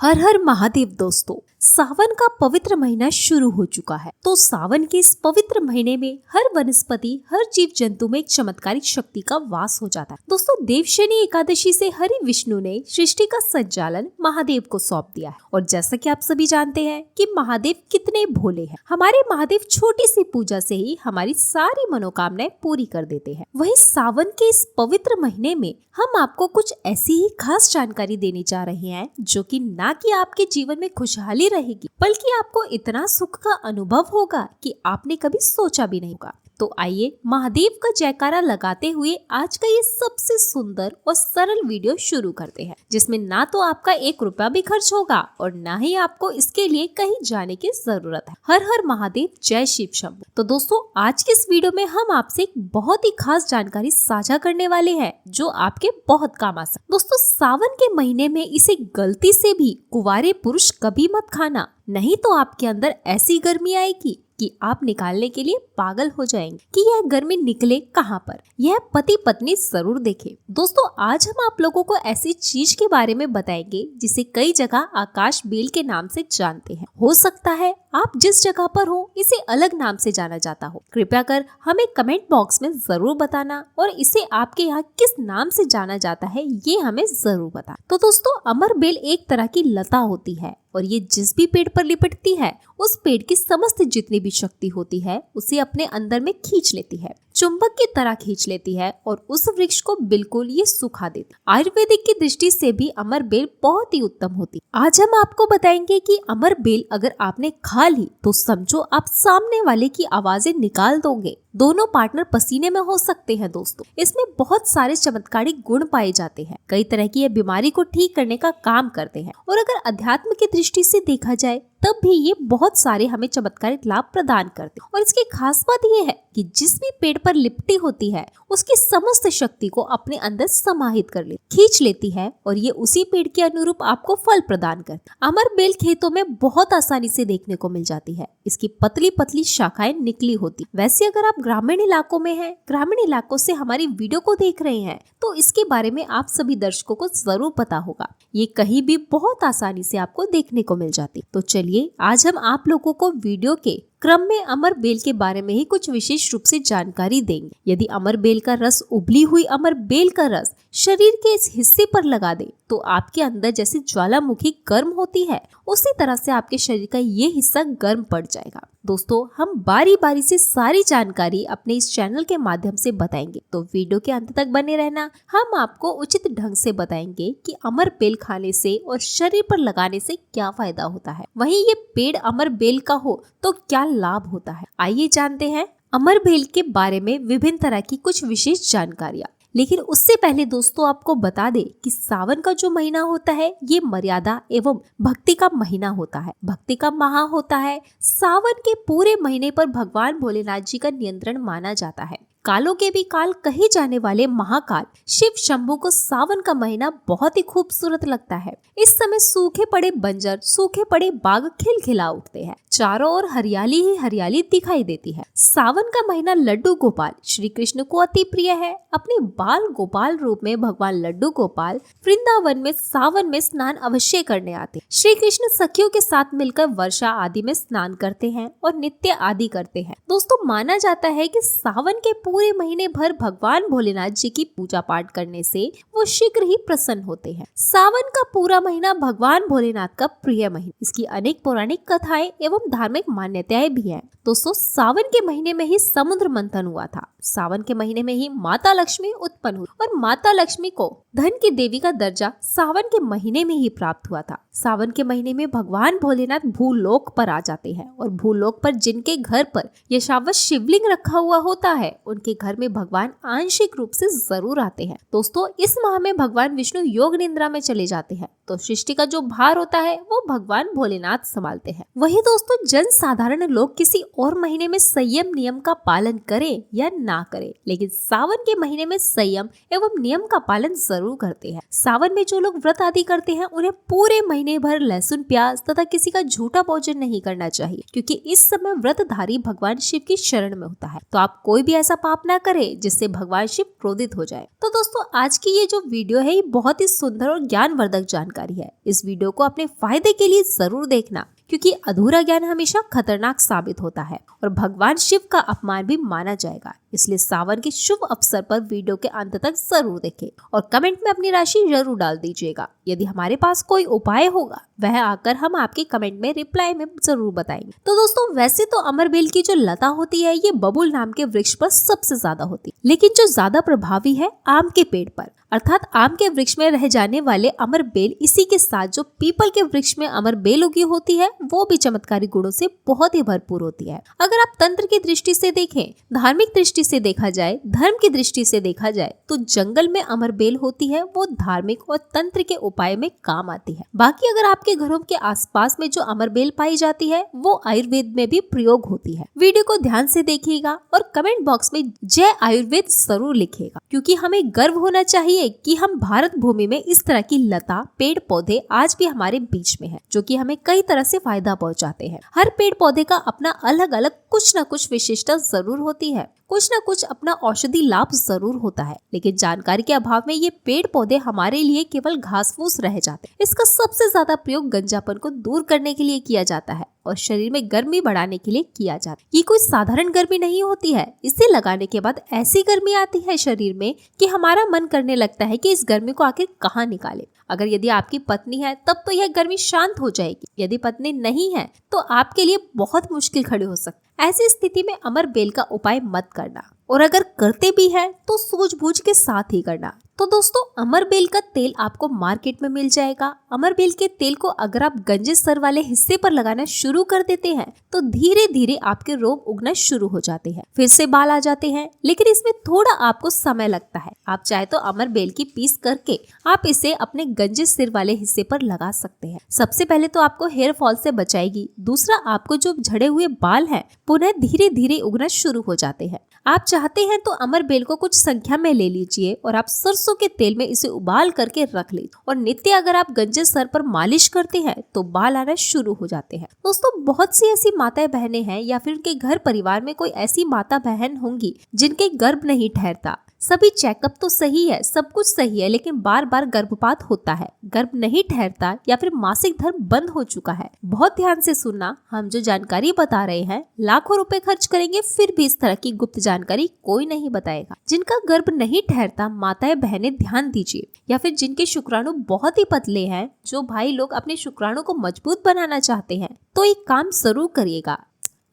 हर हर महादेव दोस्तों, सावन का पवित्र महीना शुरू हो चुका है। तो सावन के इस पवित्र महीने में हर वनस्पति, हर जीव जंतु में एक चमत्कारिक शक्ति का वास हो जाता है। दोस्तों, देवशयनी एकादशी से हरि विष्णु ने सृष्टि का संचालन महादेव को सौंप दिया है। और जैसा कि आप सभी जानते हैं कि महादेव कितने भोले हैं। हमारे महादेव छोटी सी पूजा से ही हमारी सारी मनोकामनाएं पूरी कर देते हैं। वहीं सावन के इस पवित्र महीने में हम आपको कुछ ऐसी ही खास जानकारी देने जा रहे हैं जो कि ना कि आपके जीवन में खुशहाली रहेगी, बल्कि आपको इतना सुख का अनुभव होगा कि आपने कभी सोचा भी नहीं होगा। तो आइए महादेव का जयकारा लगाते हुए आज का ये सबसे सुंदर और सरल वीडियो शुरू करते हैं, जिसमें ना तो आपका 1 रुपया भी खर्च होगा और ना ही आपको इसके लिए कहीं जाने की जरूरत है। हर हर महादेव, जय शिव शंभू। तो दोस्तों, आज के इस वीडियो में हम आपसे एक बहुत ही खास जानकारी साझा करने वाले हैं जो आपके बहुत काम आ सकती है। दोस्तों, सावन के महीने में इसे गलती से भी कुंवारे पुरुष कभी मत खाना, नहीं तो आपके अंदर ऐसी गर्मी आएगी कि आप निकालने के लिए पागल हो जाएंगे कि यह गर्मी निकले कहाँ पर। यह पति पत्नी जरूर देखें। दोस्तों, आज हम आप लोगों को ऐसी चीज के बारे में बताएंगे जिसे कई जगह आकाश बेल के नाम से जानते हैं। हो सकता है आप जिस जगह पर हो इसे अलग नाम से जाना जाता हो। कृपया कर हमें कमेंट बॉक्स में जरूर बताना और इसे आपके यहाँ किस नाम से जाना जाता है ये हमें जरूर बताना। तो दोस्तों, अमर बेल एक तरह की लता होती है और ये जिस भी पेड़ पर लिपटती है उस पेड़ की समस्त जितनी भी शक्ति होती है उसे अपने अंदर में खींच लेती है, चुंबक की तरह खींच लेती है और उस वृक्ष को बिल्कुल ये सुखा देती। आयुर्वेदिक की दृष्टि से भी अमर बेल बहुत ही उत्तम होती। आज हम आपको बताएंगे कि अमर बेल अगर आपने खा ली तो समझो आप सामने वाले की आवाजें निकाल दोगे। दोनों पार्टनर पसीने में हो सकते हैं। दोस्तों, इसमें बहुत सारे चमत्कारिक गुण पाए जाते हैं। कई तरह की यह बीमारी को ठीक करने का काम करते हैं और अगर अध्यात्म की दृष्टि से देखा जाए तब भी ये बहुत सारे हमें चमत्कारिक लाभ प्रदान करते हैं। और इसकी खास बात यह है कि जिस भी पेड़ पर लिपटी होती है उसकी समस्त शक्ति को अपने अंदर समाहित कर खींच लेती है और ये उसी पेड़ के अनुरूप आपको फल प्रदान करती है। अमर बेल खेतों में बहुत आसानी से देखने को मिल जाती है। इसकी पतली पतली शाखाएं निकली होती। वैसे अगर आप ग्रामीण इलाकों में हैं, ग्रामीण इलाकों से हमारी वीडियो को देख रहे हैं तो इसके बारे में आप सभी दर्शकों को जरूर पता होगा। ये कहीं भी बहुत आसानी से आपको देखने को मिल जाती। तो चलिए आज हम आप लोगों को वीडियो के क्रम में अमर बेल के बारे में ही कुछ विशेष रूप से जानकारी देंगे। यदि अमर बेल का रस, उबली हुई अमर बेल का रस शरीर के इस हिस्से पर लगा दे तो आपके अंदर जैसे ज्वालामुखी गर्म होती है उसी तरह से आपके शरीर का ये हिस्सा गर्म पड़ जाएगा। दोस्तों, हम बारी बारी से सारी जानकारी अपने इस चैनल के माध्यम से बताएंगे, तो वीडियो के अंत तक बने रहना। हम आपको उचित ढंग से बताएंगे कि अमर बेल खाने से और शरीर पर लगाने से क्या फायदा होता है। वहीं ये पेड़ अमर बेल का हो तो क्या लाभ होता है। आइए जानते हैं अमर बेल के बारे में विभिन्न तरह की कुछ विशेष जानकारियाँ। लेकिन उससे पहले दोस्तों आपको बता दें कि सावन का जो महीना होता है ये मर्यादा एवं भक्ति का महीना होता है, भक्ति का माह होता है। सावन के पूरे महीने पर भगवान भोलेनाथ जी का नियंत्रण माना जाता है। कालों के भी काल कहे जाने वाले महाकाल शिव शंभू को सावन का महीना बहुत ही खूबसूरत लगता है। इस समय सूखे पड़े बंजर, सूखे पड़े बाग खिलखिला उठते हैं। चारों ओर हरियाली ही हरियाली दिखाई देती है। सावन का महीना लड्डू गोपाल श्री कृष्ण को अति प्रिय है। अपने बाल गोपाल रूप में भगवान लड्डू गोपाल वृंदावन में सावन में स्नान अवश्य करने आते। श्री कृष्ण सखियों के साथ मिलकर वर्षा आदि में स्नान करते हैं और नित्य आदि करते हैं। दोस्तों, माना जाता है कि सावन के पूरे महीने भर भगवान भोलेनाथ जी की पूजा पाठ करने से वो शीघ्र ही प्रसन्न होते हैं। सावन का पूरा महीना भगवान भोलेनाथ का प्रिय महीना। इसकी अनेक पौराणिक कथाएं एवं धार्मिक मान्यताएं भी हैं। दोस्तों, सावन के महीने में ही समुद्र मंथन हुआ था। सावन के महीने में ही माता लक्ष्मी उत्पन्न हुई और माता लक्ष्मी को धन की देवी का दर्जा सावन के महीने में ही प्राप्त हुआ था। सावन के महीने में भगवान भोलेनाथ भूलोक पर आ जाते हैं और भूलोक पर जिनके घर पर यशावत शिवलिंग रखा हुआ होता है उनके घर में भगवान आंशिक रूप से जरूर आते हैं। दोस्तों, इस माह में भगवान विष्णु योग निद्रा में चले जाते हैं तो सृष्टि का जो भार होता है वो भगवान भोलेनाथ संभालते हैं। वही दोस्तों, जन साधारण लोग किसी और महीने में संयम नियम का पालन करें या ना करें, लेकिन सावन के महीने में संयम एवं नियम का पालन जरूर करते हैं। सावन में जो लोग व्रत आदि करते हैं उन्हें पूरे महीने भर लहसुन, प्याज तथा किसी का झूठा भोजन नहीं करना चाहिए, क्योंकि इस समय व्रतधारी भगवान शिव की शरण में होता है। तो आप कोई भी ऐसा पाप ना करे जिससे भगवान शिव क्रोधित हो जाए। तो दोस्तों आज की ये जो वीडियो है ये बहुत ही सुंदर और ज्ञानवर्धक जानकारी है। इस वीडियो को अपने फायदे के लिए जरूर देखना, क्योंकि अधूरा ज्ञान हमेशा खतरनाक साबित होता है और भगवान शिव का अपमान भी माना जाएगा। इसलिए सावन के शुभ अवसर पर वीडियो के अंत तक जरूर देखें और कमेंट में अपनी राशि जरूर डाल दीजिएगा। यदि हमारे पास कोई उपाय होगा वह आकर हम आपके कमेंट में रिप्लाई में जरूर बताएंगे। तो दोस्तों वैसे तो अमरबेल की जो लता होती है ये बबूल नाम के वृक्ष पर सबसे ज्यादा होती है, लेकिन जो ज्यादा प्रभावी है आम के पेड़ पर, अर्थात आम के वृक्ष में रह जाने वाले अमरबेल। इसी के साथ जो पीपल के वृक्ष में अमरबेल उगी होती है वो भी चमत्कारी गुणों से बहुत ही भरपूर होती है। अगर आप तंत्र की दृष्टि से देखें, धार्मिक दृष्टि से देखा जाए, धर्म की दृष्टि से देखा जाए तो जंगल में अमरबेल होती है वो धार्मिक और तंत्र के उपाय में काम आती है। बाकी अगर आपके घरों के आसपास में जो अमरबेल पाई जाती है वो आयुर्वेद में भी प्रयोग होती है। वीडियो को ध्यान से देखिएगा और कमेंट बॉक्स में जय आयुर्वेद जरूर लिखिएगा, क्योंकि हमें गर्व होना चाहिए कि हम भारत भूमि में इस तरह की लता पेड़ पौधे आज भी हमारे बीच में है, जो कि हमें कई तरह से फायदा पहुंचाते हैं। हर पेड़ पौधे का अपना अलग अलग कुछ न कुछ विशेषता जरूर होती है, कुछ न कुछ अपना औषधि लाभ जरूर होता है, लेकिन जानकारी के अभाव में ये पेड़ पौधे हमारे लिए केवल घास फूस रह जाते हैं। इसका सबसे ज्यादा प्रयोग गंजापन को दूर करने के लिए किया जाता है और शरीर में गर्मी बढ़ाने के लिए किया जाता है। ये कोई साधारण गर्मी नहीं होती है, इसे लगाने के बाद ऐसी गर्मी आती है शरीर में कि हमारा मन करने लगता है कि इस गर्मी को आखिर कहाँ निकाले। अगर यदि आपकी पत्नी है तब तो यह गर्मी शांत हो जाएगी, यदि पत्नी नहीं है तो आपके लिए बहुत मुश्किल खड़ी हो सकती है। ऐसी स्थिति में अमरबेल का उपाय मत करना, और अगर करते भी है तो सूझबूझ के साथ ही करना। तो दोस्तों अमरबेल का तेल आपको मार्केट में मिल जाएगा। अमरबेल के तेल को अगर आप गंजे सर वाले हिस्से पर लगाना शुरू कर देते हैं तो धीरे धीरे आपके रोग उगना शुरू हो जाते हैं, फिर से बाल आ जाते हैं, लेकिन इसमें थोड़ा आपको समय लगता है। आप चाहे तो अमरबेल की पीस करके आप इसे अपने गंजे सिर वाले हिस्से पर लगा सकते हैं। सबसे पहले तो आपको हेयर फॉल से बचाएगी, दूसरा आपको जो झड़े हुए बाल हैं पुनः धीरे धीरे उगना शुरू हो जाते हैं। आप चाहते हैं तो अमरबेल को कुछ संख्या में ले लीजिए और आप सरसों के तेल में इसे उबाल करके रख लीजिए और नित्य अगर आप गंजे सर पर मालिश करते हैं तो बाल आना शुरू हो जाते हैं। दोस्तों बहुत सी ऐसी माताएं बहनें हैं या फिर उनके घर परिवार में कोई ऐसी माता बहन होंगी जिनके गर्भ नहीं ठहरता। सभी चेकअप तो सही है, सब कुछ सही है, लेकिन बार बार गर्भपात होता है, गर्भ नहीं ठहरता या फिर मासिक धर्म बंद हो चुका है। बहुत ध्यान से सुनना, हम जो जानकारी बता रहे हैं लाखों रुपए खर्च करेंगे फिर भी इस तरह की गुप्त जानकारी कोई नहीं बताएगा। जिनका गर्भ नहीं ठहरता माताएं बहनें ध्यान दीजिए, या फिर जिनके शुक्राणु बहुत ही पतले हैं, जो भाई लोग अपने शुक्राणु को मजबूत बनाना चाहते हैं तो एक काम जरूर करिएगा।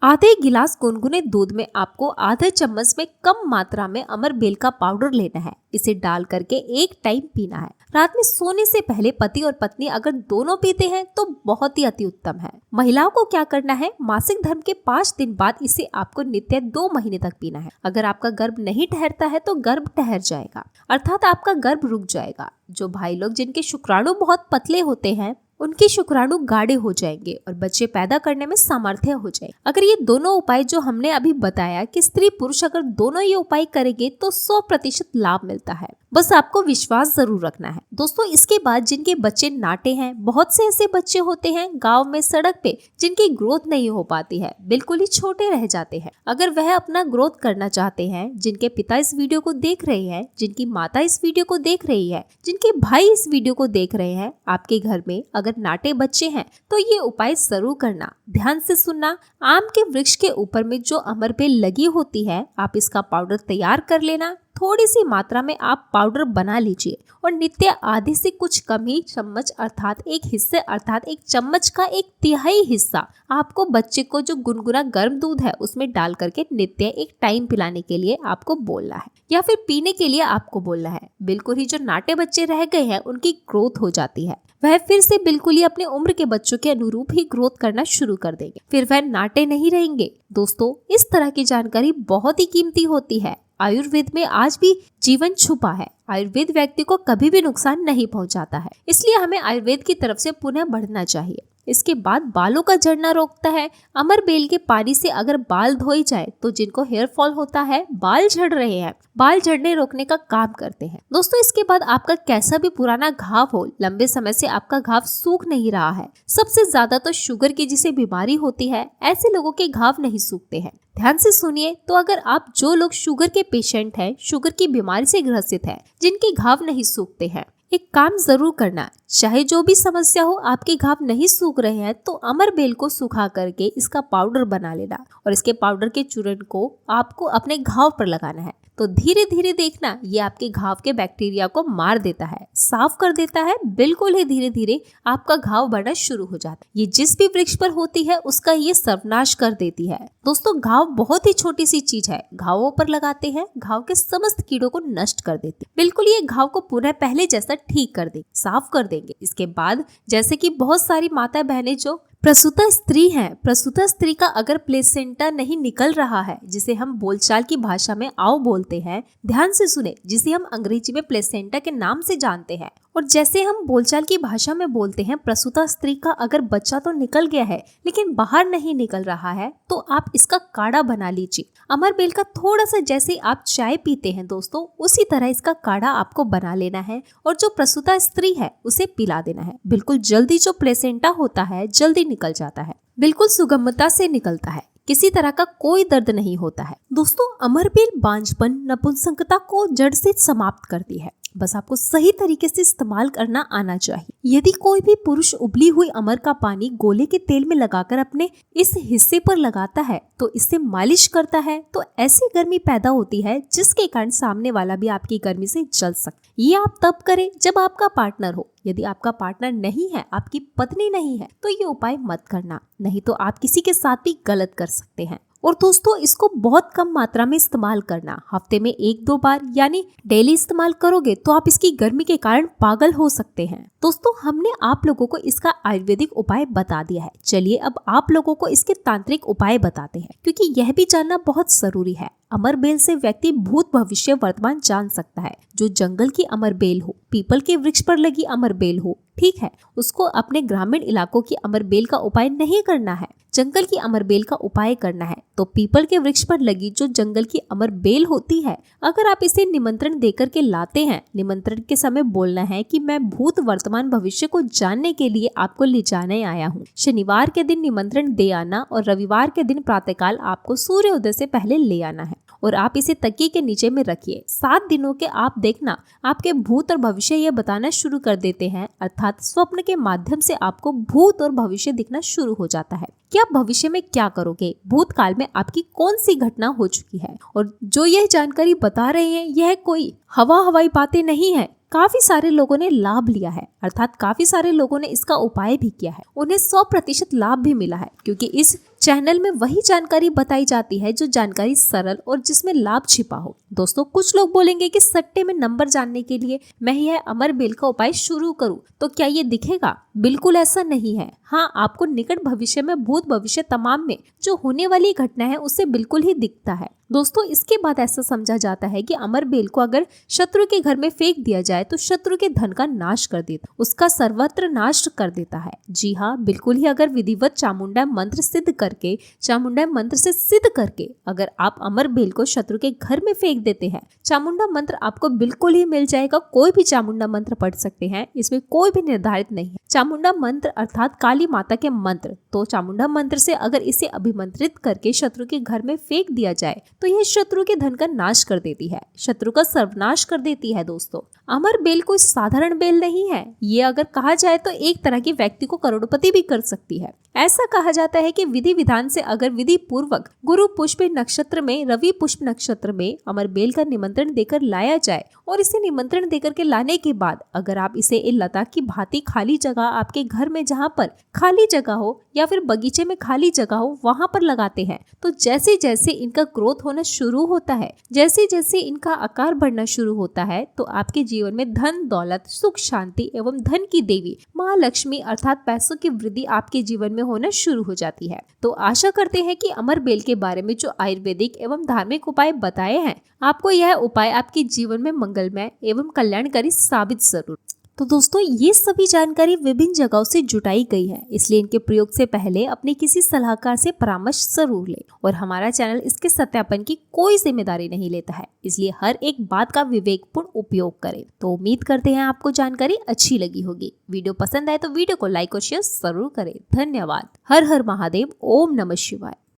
आधे गिलास गुनगुने दूध में आपको आधे चम्मच में कम मात्रा में अमरबेल का पाउडर लेना है। इसे डाल करके एक टाइम पीना है। रात में सोने से पहले पति और पत्नी अगर दोनों पीते हैं तो बहुत ही अति उत्तम है। महिलाओं को क्या करना है, मासिक धर्म के 5 दिन बाद इसे आपको नित्य 2 महीने तक पीना है। अगर आपका गर्भ नहीं ठहरता है तो गर्भ ठहर जाएगा, अर्थात आपका गर्भ रुक जाएगा। जो भाई लोग जिनके शुक्राणु बहुत पतले होते हैं उनके शुक्राणु गाढ़े हो जाएंगे और बच्चे पैदा करने में सामर्थ्य हो जाए। अगर ये दोनों उपाय जो हमने अभी बताया कि स्त्री पुरुष अगर दोनों ये उपाय करेंगे तो 100% लाभ मिलता है। बस आपको विश्वास जरूर रखना है। दोस्तों इसके बाद जिनके बच्चे नाटे हैं, बहुत से ऐसे बच्चे होते हैं गांव में सड़क पे जिनकी ग्रोथ नहीं हो पाती है, बिल्कुल ही छोटे रह जाते हैं। अगर वह अपना ग्रोथ करना चाहते हैं, जिनके पिता इस वीडियो को देख रहे हैं, जिनकी माता इस वीडियो को देख रही है, जिनके भाई इस वीडियो को देख रहे हैं, आपके घर में अगर नाटे बच्चे हैं तो ये उपाय जरूर करना। ध्यान से सुनना, आम के वृक्ष के ऊपर में जो अमरबेल लगी होती है आप इसका पाउडर तैयार कर लेना। थोड़ी सी मात्रा में आप पाउडर बना लीजिए और नित्य आधे से कुछ कम ही चम्मच अर्थात एक हिस्से अर्थात एक चम्मच का 1/3 हिस्सा आपको बच्चे को जो गुनगुना गर्म दूध है उसमें डाल करके नित्य एक टाइम पिलाने के लिए आपको बोलना है या फिर पीने के लिए आपको बोलना है। बिल्कुल ही जो नाटे बच्चे रह गए हैं उनकी ग्रोथ हो जाती है, वह फिर से बिल्कुल ही अपने उम्र के बच्चों के अनुरूप ही ग्रोथ करना शुरू कर देंगे, फिर वह नाटे नहीं रहेंगे। दोस्तों इस तरह की जानकारी बहुत ही कीमती होती है। आयुर्वेद में आज भी जीवन छुपा है। आयुर्वेद व्यक्ति को कभी भी नुकसान नहीं पहुंचाता है, इसलिए हमें आयुर्वेद की तरफ से पुनः बढ़ना चाहिए। इसके बाद बालों का झड़ना रोकता है। अमर बेल के पानी से अगर बाल धोए जाए तो जिनको हेयर फॉल होता है, बाल झड़ रहे हैं, बाल झड़ने रोकने का काम करते हैं। दोस्तों इसके बाद आपका कैसा भी पुराना घाव हो, लंबे समय से आपका घाव सूख नहीं रहा है, सबसे ज्यादा तो शुगर की जिसे बीमारी होती है, ऐसे लोगों के घाव नहीं सूखते हैं। ध्यान से सुनिए, तो अगर आप जो लोग शुगर के पेशेंट हैं, शुगर की बीमारी से ग्रसित हैं, जिनके घाव नहीं सूखते हैं, एक काम जरूर करना, चाहे जो भी समस्या हो, आपके घाव नहीं सूख रहे हैं तो अमर बेल को सुखा करके इसका पाउडर बना लेना और इसके पाउडर के चूर्ण को आपको अपने घाव पर लगाना है। तो धीरे धीरे देखना, ये आपके घाव के बैक्टीरिया को मार देता है, साफ कर देता है, बिल्कुल ही धीरे धीरे आपका घाव बढ़ना शुरू हो जाता है। ये जिस भी वृक्ष पर होती है उसका ये सर्वनाश कर देती है। दोस्तों घाव बहुत ही छोटी सी चीज है, घावों पर लगाते हैं, घाव के समस्त कीड़ों को नष्ट कर देती है, बिल्कुल ये घाव को पुनः पहले जैसा ठीक कर देगी, साफ कर देंगे। इसके बाद जैसे कि बहुत सारी माता बहनें जो प्रसूता स्त्री हैं, प्रसूता स्त्री का अगर प्लेसेंटा नहीं निकल रहा है, जिसे हम बोलचाल की भाषा में आओ बोलते हैं, ध्यान से सुने, जिसे हम अंग्रेजी में प्लेसेंटा के नाम से जानते हैं, और जैसे हम बोलचाल की भाषा में बोलते हैं, प्रसूता स्त्री का अगर बच्चा तो निकल गया है लेकिन बाहर नहीं निकल रहा है, तो आप इसका काढ़ा बना लीजिए। अमर बेल का थोड़ा सा, जैसे आप चाय पीते हैं दोस्तों, उसी तरह इसका काढ़ा आपको बना लेना है और जो प्रसूता स्त्री है उसे पिला देना है। बिल्कुल जल्दी जो प्लेसेंटा होता है जल्दी निकल जाता है, बिल्कुल सुगमता से निकलता है, किसी तरह का कोई दर्द नहीं होता है। दोस्तों अमर बेल बांझपन, नपुंसकता को जड़ से समाप्त करती है, बस आपको सही तरीके से इस्तेमाल करना आना चाहिए। यदि कोई भी पुरुष उबली हुई अमर का पानी गोले के तेल में लगाकर अपने इस हिस्से पर लगाता है तो इससे मालिश करता है, तो ऐसी गर्मी पैदा होती है जिसके कारण सामने वाला भी आपकी गर्मी से जल सकता है। ये आप तब करें जब आपका पार्टनर हो। यदि आपका पार्टनर नहीं है, आपकी पत्नी नहीं है, तो ये उपाय मत करना, नहीं तो आप किसी के साथ भी गलत कर सकते हैं। और दोस्तों इसको बहुत कम मात्रा में इस्तेमाल करना, हफ्ते में 1-2 बार, यानी डेली इस्तेमाल करोगे तो आप इसकी गर्मी के कारण पागल हो सकते हैं। दोस्तों हमने आप लोगों को इसका आयुर्वेदिक उपाय बता दिया है, चलिए अब आप लोगों को इसके तांत्रिक उपाय बताते हैं, क्योंकि यह भी जानना बहुत जरूरी है। अमर बेल से व्यक्ति भूत भविष्य वर्तमान जान सकता है। जो जंगल की अमर बेल हो, पीपल के वृक्ष पर लगी अमर बेल हो, ठीक है, उसको अपने ग्रामीण इलाकों की अमर बेल का उपाय नहीं करना है, जंगल की अमर बेल का उपाय करना है। तो पीपल के वृक्ष पर लगी जो जंगल की अमर बेल होती है, अगर आप इसे निमंत्रण देकर के लाते हैं, निमंत्रण के समय बोलना है कि मैं भूत वर्तमान भविष्य को जानने के लिए आपको ले जाने आया हूँ। शनिवार के दिन निमंत्रण दे आना और रविवार के दिन प्रातःकाल आपको सूर्योदय से पहले ले आना है, और आप इसे तकिए के नीचे में रखिए। 7 दिनों के आप देखना आपके भूत और भविष्य ये बताना शुरू कर देते हैं, अर्थात स्वप्न के माध्यम से आपको भूत और भविष्य दिखना शुरू हो जाता है कि आप भविष्य में क्या करोगे, भूतकाल में आपकी कौन सी घटना हो चुकी है। और जो यह जानकारी बता रहे हैं यह कोई हवाई बातें नहीं है, काफी सारे लोगों ने लाभ लिया है, अर्थात काफी सारे लोगों ने इसका उपाय भी किया है, उन्हें 100% लाभ भी मिला है, क्योंकि इस चैनल में वही जानकारी बताई जाती है जो जानकारी सरल और जिसमें लाभ छिपा हो। दोस्तों कुछ लोग बोलेंगे कि सट्टे में नंबर जानने के लिए मैं यह अमर बेल का उपाय शुरू करूं तो क्या ये दिखेगा? बिल्कुल ऐसा नहीं है। हाँ, आपको निकट भविष्य में, भूत भविष्य तमाम में जो होने वाली घटना है उससे बिल्कुल ही दिखता है। दोस्तों इसके बाद ऐसा समझा जाता है कि अमर बेल को अगर शत्रु के घर में फेंक दिया जाए तो शत्रु के धन का नाश कर देता, उसका सर्वत्र नाश कर देता है। जी हाँ, बिल्कुल ही। अगर विधिवत चामुंडा मंत्र सिद्ध करके, चामुंडा मंत्र से सिद्ध करके अगर आप अमर बेल को शत्रु के घर में फेंक देते हैं, चामुंडा मंत्र आपको बिल्कुल ही मिल जाएगा। कोई भी चामुंडा मंत्र पढ़ सकते हैं, इसमें कोई भी निर्धारित नहीं है। चामुंडा मंत्र अर्थात काली माता के मंत्र, तो चामुंडा मंत्र से अगर इसे अभिमंत्रित करके शत्रु के घर में फेंक दिया जाए तो यह शत्रु के धन का नाश कर देती है, शत्रु का सर्वनाश कर देती है। दोस्तों अमर बेल कोई साधारण बेल नहीं है, ये अगर कहा जाए तो एक तरह की व्यक्ति को करोड़पति भी कर सकती है। ऐसा कहा जाता है कि विधि विधान से अगर विधि पूर्वक गुरु पुष्प नक्षत्र में, रवि पुष्प नक्षत्र में अमर बेल का निमंत्रण देकर लाया जाए और इसे निमंत्रण देकर के लाने के बाद अगर आप इसे लता की भांति खाली जगह आपके घर में, जहाँ पर खाली जगह हो या फिर बगीचे में खाली जगह हो, वहां पर लगाते हैं, तो जैसे जैसे इनका ग्रोथ होना शुरू होता है, जैसे जैसे इनका आकार बढ़ना शुरू होता है, तो आपके जीवन में धन दौलत, सुख शांति एवं धन की देवी माँ लक्ष्मी अर्थात पैसों की वृद्धि आपके जीवन में होना शुरू हो जाती है। तो आशा करते हैं कि अमर बेल के बारे में जो आयुर्वेदिक एवं धार्मिक उपाय बताए हैं, आपको यह उपाय आपके जीवन में मंगलमय एवं कल्याणकारी साबित जरूर। तो दोस्तों ये सभी जानकारी विभिन्न जगहों से जुटाई गई है, इसलिए इनके प्रयोग से पहले अपने किसी सलाहकार से परामर्श जरूर लें। और हमारा चैनल इसके सत्यापन की कोई जिम्मेदारी नहीं लेता है, इसलिए हर एक बात का विवेकपूर्ण उपयोग करें। तो उम्मीद करते हैं आपको जानकारी अच्छी लगी होगी। वीडियो पसंद आए तो वीडियो को लाइक और शेयर जरूर करें। धन्यवाद। हर हर महादेव। ओम नमः शिवाय।